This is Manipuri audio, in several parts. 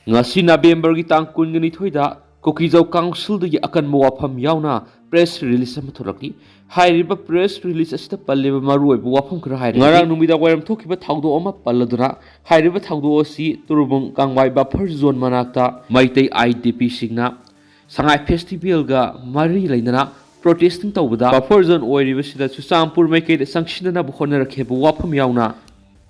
ngasi November tang kungani thoida Kokijau Council dagi akan mawafam yauna press release ama thorakni hairiba press release asita palleba maru oiba wafam khara hairi ngarang numida wairam thokiba thawdo ama palladuna hairiba thawdo asi turubung kangwai buffer zone manakta Meitei IDP singna sangai festival ga mari lainana protesting tawbada buffer zone oiriba sida Chusampur maikei sangshinana bu hotnarak wafam yauna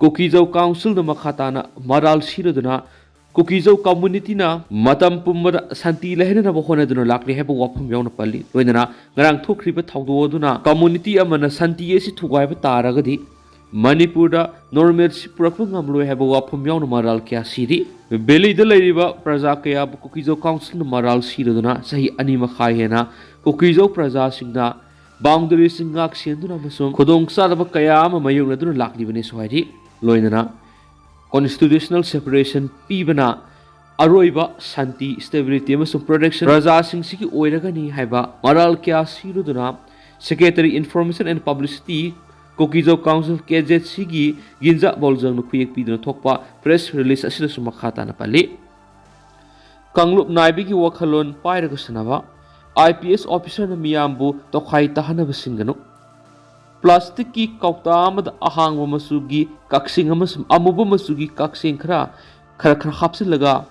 Kokijau Council na makhatana maral siraduna Kokijau community na matam pumada santi lehna na bohona duna lakli hebo wapam yauna pali loinana ngarang thokriba thawdo duna community amana santi esi thugaiba taragadi Manipurda normal purakpa ngamloi hebo wapam yauna maral kya siri beli da leiriba praja kaya Kokijau council na maral siraduna sahi ani makhai hena Kokijau praja singna boundary singak sienduna masung khodong sadaba kaya ama mayung duna lakli bane sohairi loinana constitutional separation pibana aroiba santi stability amasung protection raja sing sigi oiragani haiba maral kya siruduna secretary information and publicity Kokijau council KZ sigi ginja boljang no khuyek piduna thokpa press release asida sumakhata na pali kanglup naibi gi wakhalon pairaga sanaba IPS officer na miyambu tokhai tahanaba singano plastic ki kauta amada ahangwa masugi kaksing amuba masugi kaksing khara hapsilaga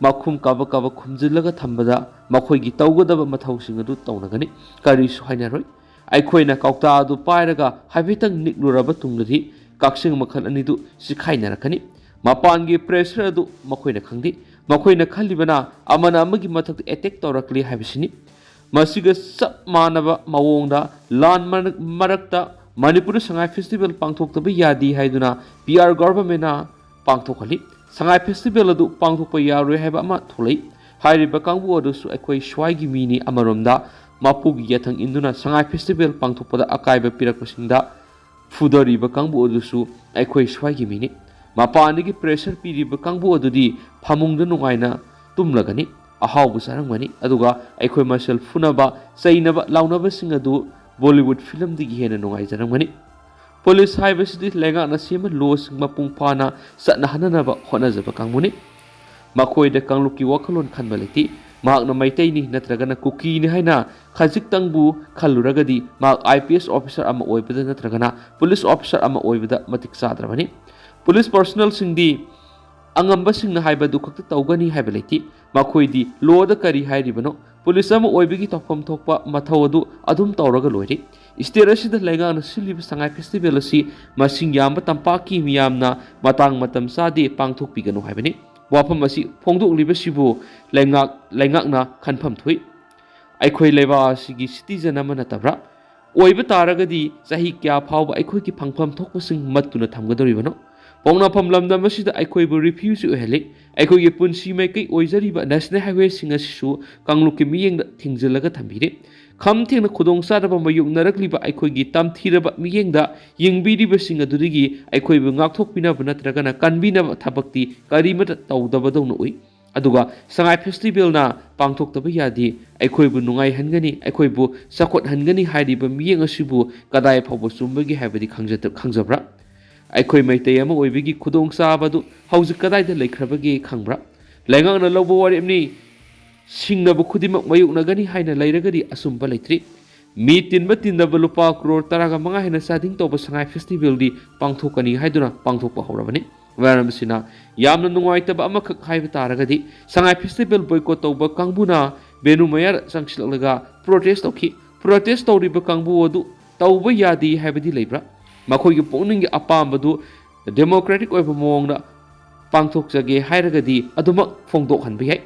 makhum kaba khumjilaga thambada makhoi gi tawgadaba mathawsing adu tawnagani kari su hainaroi aikhoina kauta adu pairaga habitang nikluraba tungdhi kaksing makhal anidu sikhainarakani mapan gi pressure adu makhoina khangdi makhoina khalibana amana amagi mathak attack tawrakli habisini masiga sap manaba mawongda lan marakta Manipur Sangai Festival pangthokta yadi haiduna PR government na pangthokhali Sangai Festival adu pangthokpa yaroi haiba ama tholai hairiba kangbu adu su aikoi swai mini amaromda mapugi yathang induna Sangai Festival pangthokpada akaiba pirakpasingda fudariba kangbu adu su aikoi swai mini mapandagi pressure piriba kangbu adudi phamungda nungaina tumlagani ahau sarangmani aduga aikoi masal funaba sainaba launaba singadu Bollywood film digi hena nungai sarangmani police haibasidi lenga na sema law singma pungphana satna hananaba honajaba kangmuni makoida kangluki wakhalon khanbaleti mak na Meitei ni natragana Kuki ni haina khajik tangbu khaluragadi mak IPS officer ama oibada natragana police officer ama oibada matik sadrabani police personnel singdi angamba singna haibadu khakta tawgani haibaleti makoidi loda kari hairibano police ama oibigi tokfam thokpa mathawadu adum tawraga loiri state asida lenga na silib sangai festival asi masing yamba tampaki miyamna matang matam sadi pangthok piganu haibani wafam asi phongdok liba sibu lengak na khanpham thui aikhoi leba asigi citizen ama natabra oiba taragadi sahi kya phawba aikhoi ki phangpham thokpasing matuna thamgadoribano Pongna pamlamda masida aikoi bu refuse uheli aikoi ge punsi mai kai oijariba national highway singa sisu kangluki miyengda thingjilaga thambire kham thengna khudong sadaba mayuk narakliba aikoi gi tamthiraba miyengda yingbiriba singa durigi aikoi bu ngakthokpina banatragana kanbina thabakti karimata tawdaba dawna ui aduga sangai festival na pangthoktaba yadi aikoi bu nungai hangani aikoi bu sakot hangani hairiba miyeng asibu kadai phawba sumbagi haibadi khangjabra aikoi Meitei ama oibigi khudong sabadu hauzik kadaida leikrabagi khangbra lengangna lobo warimni singnabu khudimak mayuknagani haina leiragadi asumba leitri mi tinba tindaba lupa crore taraga manga hena sading toba sangai festival di pangthokani haiduna pangthokpa horabani waramsina yamna nungaitaba ama khak haiba taragadi sangai festival boycott toba kangbuna benu mayar sangsilaga protest tawriba kangbu adu tawba yadi haibadi leibra makhoi pongning apambadu democratic oiba mongna pangthokjage hairagadi aduma phongdok hanba yai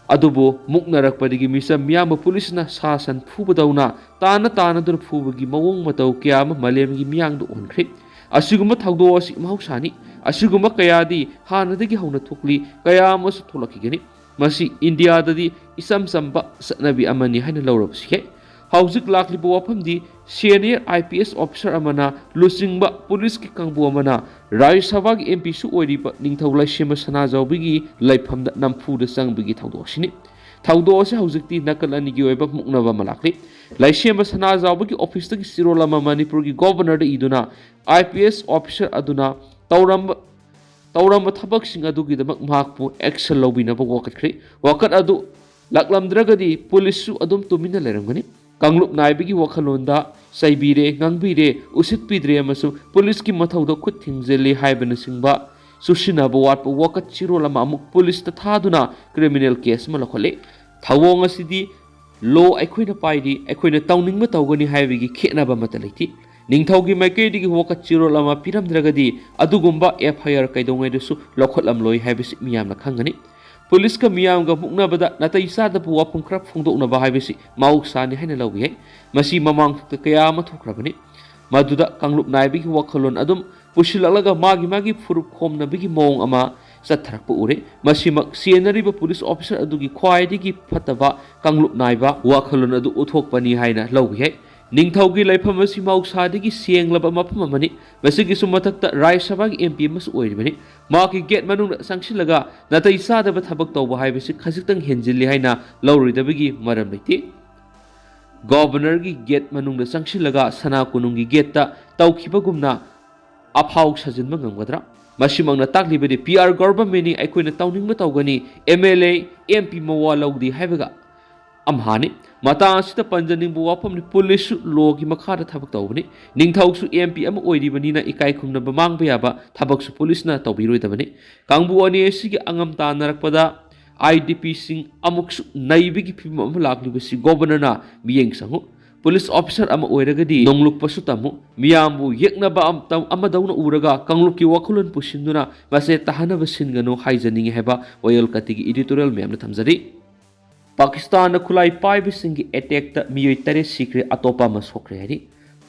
adubu muknarakpadigi misam miyamba police na sasan phubadawna tana dur phubagi mawong mataw kya malemgi miyangdu onkhri asiguma thawdo asi mahausani asiguma kayadi hanadagi hauna thokli kaya mas tholakigani masi India dadi isam samba satnabi amani haina lawrabsi hauzik lakliba wafamdi senior IPS officer amana lusingba police ki kangbu amana Rajya Sabha gi MP su oiriba ningthau laisema sanajawbigi laifamda namfuda sangbigi thawdosini thawdosi hauzikti nakal ani gi oiba muknaba malakli laisema sanajawbigi office tagi sirolama Manipur gi governor da iduna IPS officer aduna तौरम थबक्सिंग अदुगिदमक महाकपु एक्शन लौबिनब वकटख्रि वकट अदु लाक्लमद्रगदि पुलिससु अदुम तुमिना लेरमगनि कांगलुप नायबिगी वखलोंदा सैबीरे गांगबीरे उसितपीद्रे अमसु पुलिस की मथौदो खुद थिंगजेली हाइबनसिंगबा सुशिनाब वाटप वकट चिरोल अमा अमुक पुलिस थादुना क्रिमिनल केस मा लखोले थवोंग असिदि लो अखोइना पाइदि अखोइना तौनिंग तौगनि हाइबिगी खेनबा मत लेथि निंगथौगी माइकेदिगी वकट चिरोल अमा पिरमद्रगदि अदुगुंबा एफआईआर कैदोंगैदसु लखोलमलोय हाइबिसि मियामना खंगनि पुलिस का मियामगा मुक्नबदा नातै सादबु वाफम खरा फोंदोकनबा हाइबिसि माउसानि हाइना लौबियै मसी ममांग कया अमा थोख्रबनि मदुदा कांगलुप नायबिगी वखलोन अदुम पुशिललगा मागी फुरुप खोमनबिगी मोंग अमा चथरकप उरे मसीमक सियनरिबा पुलिस ऑफिसर अदुगी ख्वाइदिगी फतबा कांगलुप नायबा वखलोन अदु उथोकपनि हाइना लौबियै निंगथौगी लैफम असि माउसादिगी सियंगलबा मफम अमनि मसिगिसु मथक्ता राज्य सभागी एमपी अमसु ओइरिबनि माकी गेट मनुंग संगसिलगा नातै सादबा थबक तौबा हाइबिसि खजिक्तंग हेंजिल्लि हाइना लौरिदबगी मरम लेति गवर्नर की गेट मनुंग संगसिलगा सना कुनुंगी गेट तौखिबगुमना अफाउ सजिनबा ngमगद्रा मसिमंगना ताकलिबदि पीआर गवर्नमेंटनी अखोइना तौनिंगबा तौगनी एमएलए एमपी मवा लौदी हाइबगा अमहानि मता असिदा पंजनिंगबु वाफमनि पुलिस लोगी मखादा थबक तौबनि निंगथौसु एमपी अम ओइरिबनिना इकाई खुमनबा मांगबा याबा थबकसु पुलिसना तौबिरोइदबनि कांगबु अनि एसिगी अंगम तानरकपदा आईडीपी सिंग अमुकसु नैबिगी फिल्म अम लाक्लिबसि गवर्नरना मियेंग संगु पुलिस ऑफिसर अम ओइरगदि नोंगलुकपसु तमु मियामबु येकनबा अमदौना उरगा कांगलुककी वखुलन पुसिन्दुना मसे तहनबा सिनगनो हाइजनिंग हेबा ओयल कतिगी एडिटोरियल मैमना थमजरी पाकिस्तान खुलाई पाइबसिंगी अटैक मियोई तरे सिक्रे अतोपा मा सोखरे हरि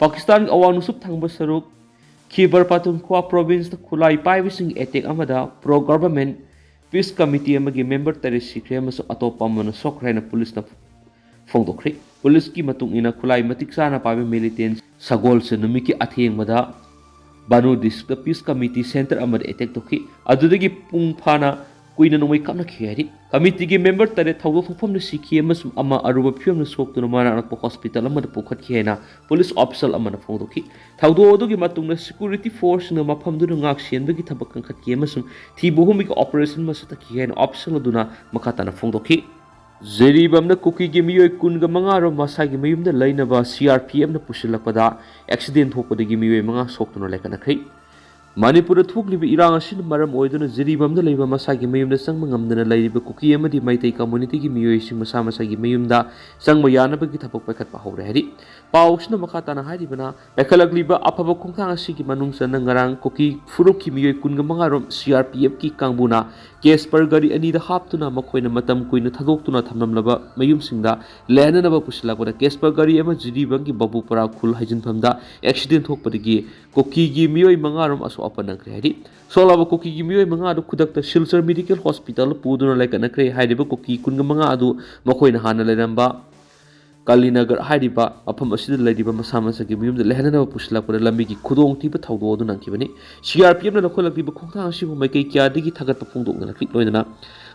पाकिस्तान अवानुसुप थंगबा सरुक खिबर पातुनख्वा प्रोविंस खुलाई पाइबसिंगी अटैक अमदा प्रो गवर्नमेंट पीस कमिटी अमगी मेंबर तरे सिक्रे अमसु अतोपा मन सोखरेना पुलिसना फोंदोखरि पुलिस की मतुंगिना खुलाई मतिक साना पाइबे मिलिटेंट सगोल से नुमिकी अथेंगमदा Bannu district peace committee centre अमद अटैक तोखि अदुदगी पुंग फाना कुइना नोंमै कामना खियारि कमिटी की मेंबर तरे थौदो थोफम न सिखि अमसुम अमा अरुबा फियम न सोक्तुना माना अनक हॉस्पिटल अमद पुखत खियना पुलिस ऑफिसर अमन फोंदोखि थौदो अदुगी मतुंग सिक्योरिटी फोर्स न मफम दुना ngak सियनबगी थबक कंखत कि अमसुम थिबोहुमिक ऑपरेशन मसुता खियना ऑफिसर दुना मखाताना फोंदोखि जेरीबमना कुकी की मियोय कुनगा मंगारो मसागी मयुमदा लैनबा सीआरपीएफ न पुशिलकपदा एक्सीडेंट थोकपदगी मियोय मंगा सोक्तुना लेकनखै मणिपुर थोकलिब इरांग असिन मरम ओइदुना जिरीबमदा लैबा मसागी मयुमदा संग ngमदना लैरिबा कुकी अमदि मैतै कम्युनिटी की मियोय सिंग मसा मसागी मयुमदा संग यानबगी थपक पैखतपा हौरे हरि पाउसना मखाताना हारिबना पैखलकलिबा अफब खोंथांग असिगी मनुंगसना ngarang कुकी फुरुकी मियोय कुनगा मंगारो सीआरपीएफ की कांगबुना केस पर गरी अनीदा हापतुना मखोइना मतम कुइना थदोक्तुना थमलमलबा मयुमसिंगदा लेहननबा पुसलाकबदा केस पर गरी अमा जिरीबंगी बबुपरा खुल हाइजिनफमदा एक्सीडेंट थोकपदगी कुकीगी मियोय मंगारोम असो अपनखरे हरि सोलाबा कुकीगी मियोय मंगादु खुदक्ता सिलचर मेडिकल हॉस्पिटल पुदुना लेकनखरे हाइरिबा कुकी कुनगा मंगादु मखोइना हाना लेरंबा कालीनगर हाइरिबा मफम असिदा लैरिबा मसा मसागी मयुमदा लेहननबा पुसलाकबदा लंबिगी खुदोंग थिबा थौदो अदु नंखिबनि सीआरपीएफ न लखोलक्तिबा खोंथांग असिबु मैकै क्यादिगी थगत फोंदोंना क्लिक लोइदना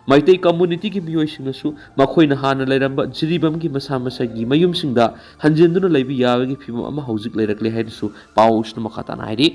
मैतै कम्युनिटी की मियोयसिंगसु मखोइना हाना लेरंबा जिरीबमगी मसा मसागी मयुमसिंगदा हंजिंदुना लैबि याबगी फिबम अमा हौजिक लैरक्ले हाइदसु पाउसना मखाताना हाइरि